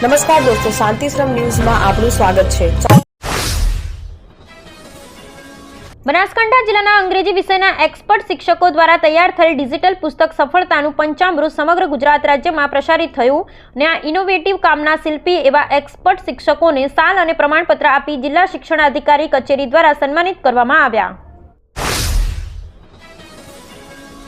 નમસ્કાર દોસ્તો, શાંતિશ્રમ ન્યૂઝમાં આપનું સ્વાગત છે। બનાસકાંઠા જિલ્લાના અંગ્રેજી વિષયના એક્સપર્ટ શિક્ષકો દ્વારા તૈયાર થયેલ ડિજિટલ પુસ્તક સફળતાનું પંચામૃત સમગ્ર ગુજરાત રાજ્યમાં પ્રસારિત થયું અને આ ઇનોવેટિવ કામના શિલ્પી એવા એક્સપર્ટ શિક્ષકોને શાલ અને પ્રમાણપત્ર આપી જિલ્લા શિક્ષણાધિકારી કચેરી દ્વારા સન્માનિત કરવામાં આવ્યા।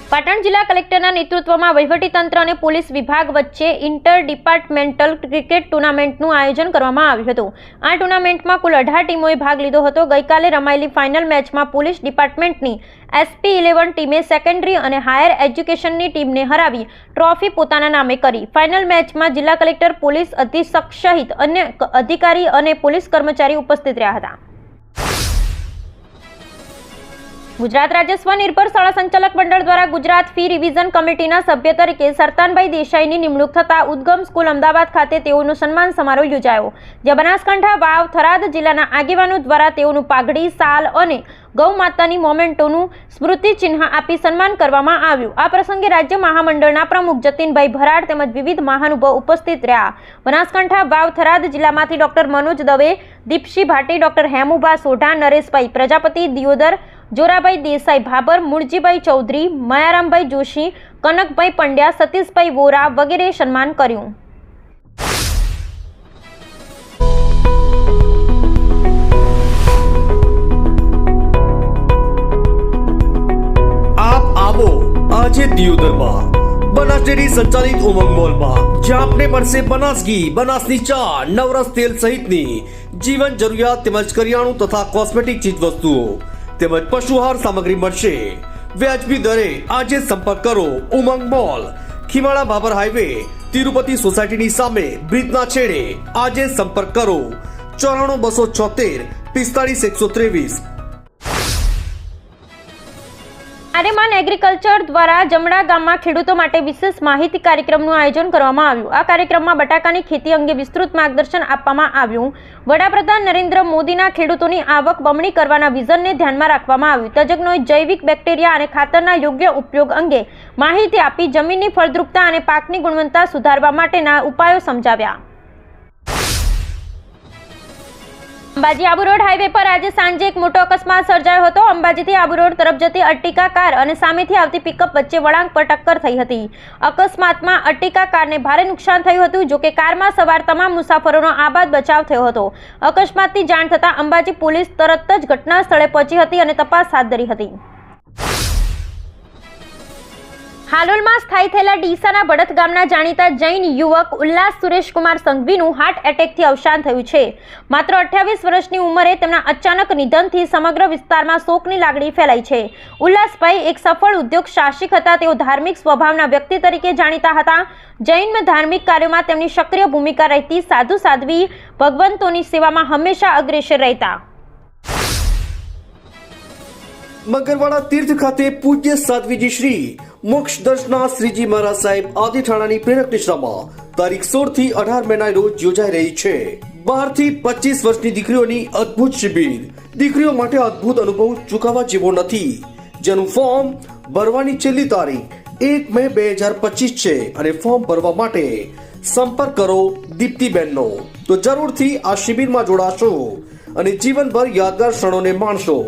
પાટણ જિલ્લા કલેક્ટરના નેતૃત્વમાં વહીવટીતંત્ર અને પોલીસ વિભાગ વચ્ચે ઇન્ટર ડિપાર્ટમેન્ટલ ક્રિકેટ ટુર્નામેન્ટનું આયોજન કરવામાં આવ્યું હતું। આ ટુર્નામેન્ટમાં કુલ 18 ટીમોએ ભાગ લીધો હતો। ગઈકાલે રમાયેલી ફાઇનલ મેચમાં પોલીસ ડિપાર્ટમેન્ટની SP11 ટીમે સેકન્ડરી અને હાયર એજ્યુકેશનની ટીમને હરાવી ટ્રોફી પોતાના નામે કરી। ફાઇનલ મેચમાં જિલ્લા કલેક્ટર, પોલીસ અધિક્ષક સહિત અન્ય અધિકારી અને પોલીસ કર્મચારી ઉપસ્થિત રહ્યા હતા। ગુજરાત રાજ્ય સ્વનિર્ભર શાળા સંચાલક મંડળ દ્વારા ગુજરાત ફી રિવિઝન કમિટીના સભ્ય તરીકે સરતાનભાઈ દેસાઈની નિમણૂક થતા ઉદ્ગમ સ્કૂલ અમદાવાદ ખાતે તેઓનો સન્માન સમારોહ યોજાયો, જ્યાં બનાસકાંઠા, વાવ, થરાદ જિલ્લાના આગેવાનો દ્વારા તેઓનું પાઘડી, શાલ અને ગૌ માતાની મોમેન્ટોનું સ્મૃતિ ચિહ્ન આપી સન્માન કરવામાં આવ્યું। આ પ્રસંગે રાજ્ય મહામંડળના પ્રમુખ જતીનભાઈ ભરાડ તેમજ વિવિધ મહાનુભાવો ઉપસ્થિત રહ્યા। બનાસકાંઠા, વાવ, થરાદ જિલ્લામાંથી ડોક્ટર મનોજ દવે, દીપશી ભાટી, ડોક્ટર હેમુભા સોઢા, નરેશભાઈ પ્રજાપતિ, દિયોદર, જોરાભાઈ દેસાઈ, ભાબર, મુળજીભાઈ ચૌધરી, માયારામભાઈ જોશી, કનકભાઈ પંડ્યા, સતીશભાઈ વોરા વગેરે સન્માન કર્યું। આપ આવો આજે દિયોદરમાં બનાસ ડેરી સંચાલિત ઉમંગ મોલમાં, જ્યાં આપને મળશે બનાસ ઘી, બનાસની ચા, નવરસ તેલ સહિતની જીવન જરૂરિયાત તેમજ કરિયાણું તથા કોસ્મેટિક ચીજ વસ્તુઓ તેમજ પશુહાર સામગ્રી મળશે વ્યાજબી દરે। આજે સંપર્ક કરો ઉમંગ મોલ, ખીમાળા બાબર હાઈવે, તિરુપતિ સોસાયટીની સામે, બ્રિજના છેડે। આજે સંપર્ક કરો 94 276 45 123। આર્યમાન એગ્રીકલ્ચર દ્વારા જમણા ગામમાં ખેડૂતો માટે વિશેષ માહિતી કાર્યક્રમનું આયોજન કરવામાં આવ્યું। આ કાર્યક્રમમાં બટાકાની ખેતી અંગે વિસ્તૃત માર્ગદર્શન આપવામાં આવ્યું। વડાપ્રધાન નરેન્દ્ર મોદીના ખેડૂતોની આવક બમણી કરવાના વિઝનને ધ્યાનમાં રાખવામાં આવ્યું। તજજ્ઞોએ જૈવિક બેક્ટેરિયા અને ખાતરના યોગ્ય ઉપયોગ અંગે માહિતી આપી જમીનની ફળદ્રુપતા અને પાકની ગુણવત્તા સુધારવા માટેના ઉપાયો સમજાવ્યા। અંબાજી આબુ રોડ હાઈવે પર આજે સાંજે એક મોટો અકસ્માત સર્જાયો હતો। અંબાજીથી આબુ રોડ તરફ જતી અર્ટિકા કાર અને સામેથી આવતી પિકઅપ વચ્ચે વળાંક પર ટક્કર થઈ હતી। અકસ્માતમાં અર્ટિકા કારને ભારે નુકસાન થયું હતું, જોકે કારમાં સવાર તમામ મુસાફરોનો આબાદ બચાવ થયો હતો। અકસ્માતની જાણ થતાં અંબાજી પોલીસ તરત જ ઘટના સ્થળે પહોંચી હતી અને તપાસ હાથ ધરી હતી। હાલોલમાં સ્થાયી થયેલા ડીસાના બળદ ગામના જાણીતા જૈન યુવક ઉલ્લાસ સુરેશકુમાર સંઘવીનું હાર્ટ એટેકથી અવસાન થયું છે। માત્ર 28 વર્ષની ઉંમરે તેમના અચાનક નિધનથી સમગ્ર વિસ્તારમાં શોકની લાગણી ફેલાઈ છે। ઉલ્લાસભાઈ એક સફળ ઉદ્યોગ સાહસિક હતા। તેઓ ધાર્મિક સ્વભાવના વ્યક્તિ તરીકે જાણીતા હતા। જૈન ધાર્મિક કાર્યોમાં તેમની સક્રિય ભૂમિકા રહેતી। સાધુ સાધ્વી ભગવંતોની સેવામાં હંમેશા અગ્રેસર રહેતા। મંગળવાડા તીર્થ ખાતે પૂજ્ય સાધ્વીજી શ્રી મોક્ષ દર્શના શ્રીજી મહારાજ સાહેબ આદિ ઠાણાની પ્રેરક નિશ્રામાં તારીખ 16 થી 18 મેના રોજ યોજાઈ રહી છે। 12 થી 25 વર્ષની દીકરીઓની અદ્ભુત શિબિર। દીકરીઓ માટે અદ્ભુત અનુભવ ચૂકવવા જેવો નથી, જેનું ફોર્મ ભરવાની છેલ્લી તારીખ 1 મે 2025 છે અને ફોર્મ ભરવા માટે સંપર્ક કરો દીપ્તિબેનનો। તો જરૂરથી આ શિબિરમાં જોડાશો અને જીવનભર યાદગાર ક્ષણોને માણશો।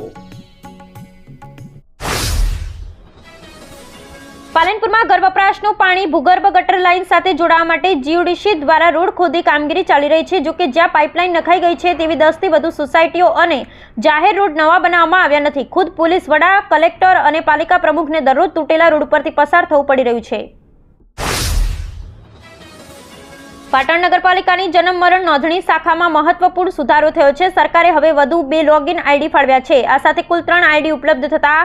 પાલનપુરમાં ઘર વપરાશનું પાણી ભૂગર્ભ ગટર લાઇન સાથે જોડાવા માટે જીયુડીસી દ્વારા રોડ ખોદી કામગીરી ચાલી રહી છે। જોકે જ્યાં પાઇપલાઇન નખાઈ ગઈ છે તેવી 10 થી વધુ સોસાયટીઓ અને જાહેર રોડ નવા બનાવવામાં આવ્યા નથી। ખુદ પોલીસ વડા, કલેક્ટર અને પાલિકા પ્રમુખને દરરોજ તૂટેલા રોડ પરથી પસાર થવું પડી રહ્યું છે। પાટણ નગરપાલિકાની જન્મ મરણ નોંધણી શાખામાં મહત્વપૂર્ણ સુધારો થયો છે। સરકારે હવે વધુ 2 લોગિન આઈડી ફાળવ્યા છે। આ સાથે કુલ 3 આઈડી ઉપલબ્ધ થતા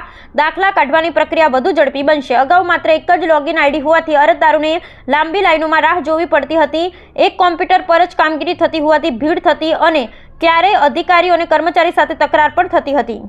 દાખલા કાઢવાની પ્રક્રિયા વધુ ઝડપી બનશે। અગાઉ માત્ર એક જ લોગિન આઈડી હોવાથી અરજદારોને લાંબી લાઈનોમાં રાહ જોવી પડતી હતી। એક કોમ્પ્યુટર પર જ કામગીરી થતી હોવાથી ભીડ થતી અને ક્યારેય અધિકારીઓ અને કર્મચારી સાથે તકરાર પણ થતી હતી।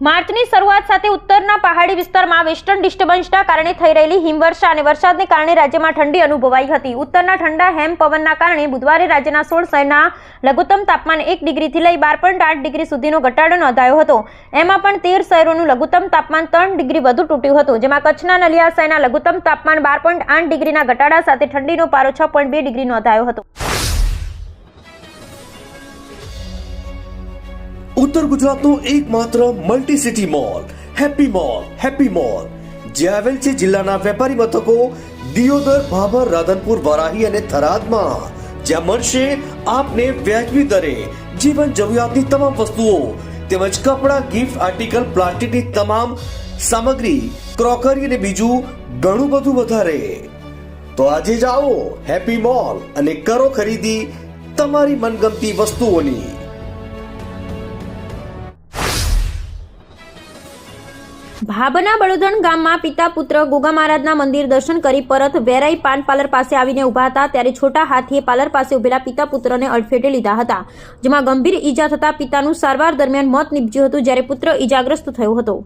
માર્ચની શરૂઆત સાથે ઉત્તરના પહાડી વિસ્તારમાં વેસ્ટર્ન ડિસ્ટર્બન્સના કારણે થઈ રહેલી હિમવર્ષા અને વરસાદને કારણે રાજ્યમાં ઠંડી અનુભવાઈ હતી. ઉત્તરના ઠંડા હેમ પવનના કારણે બુધવારે રાજ્યના 16 શહેરના લઘુત્તમ તાપમાન 1 ડિગ્રીથી લઈ 12.8 ડિગ્રી સુધીનો ઘટાડો નોંધાયો હતો. એમાં પણ 13 શહેરોનું લઘુત્તમ તાપમાન 3 ડિગ્રી વધુ તૂટ્યું હતું, જેમાં કચ્છના નલિયા શહેરના લઘુત્તમ તાપમાન 12.8 ડિગ્રીના ઘટાડા સાથે ઠંડીનો પારો 6.2 ડિગ્રી નોંધાયો હતો. ઉત્તર ગુજરાતનું એકમાત્ર multi city mall happy mall જે આવેલ છે જિલ્લાના વેપારી મથકો દિયોદર, ભાભર, રાધનપુર, વરાહી અને થરાદમાં, જ્યાં મળશે આપને વ્યાજબી દરે જીવન જરૂરિયાતની તમામ વસ્તુઓ તેમજ કપડાં, ગિફ્ટ આર્ટિકલ, પ્લાસ્ટિકની તમામ સામગ્રી, ક્રોકરી અને બીજું ઘણું બધું વધારે. તો આજે જ આવો હેપી મોલ અને કરો ખરીદી તમારી મનગમતી વસ્તુઓની. ભાભરના બળોધણ ગામમાં પિતા પુત્ર ગોગા મહારાજના મંદિર દર્શન કરી પરત વેરાઈ પાન પાર્લર પાસે આવીને ઉભા હતા ત્યારે છોટા હાથીએ પાર્લર પાસે ઉભેલા પિતા પુત્રને અડફેટે લીધા હતા, જેમાં ગંભીર ઈજા થતા પિતાનું સારવાર દરમિયાન મોત નીપજ્યું હતું, જ્યારે પુત્ર ઈજાગ્રસ્ત થયો હતો.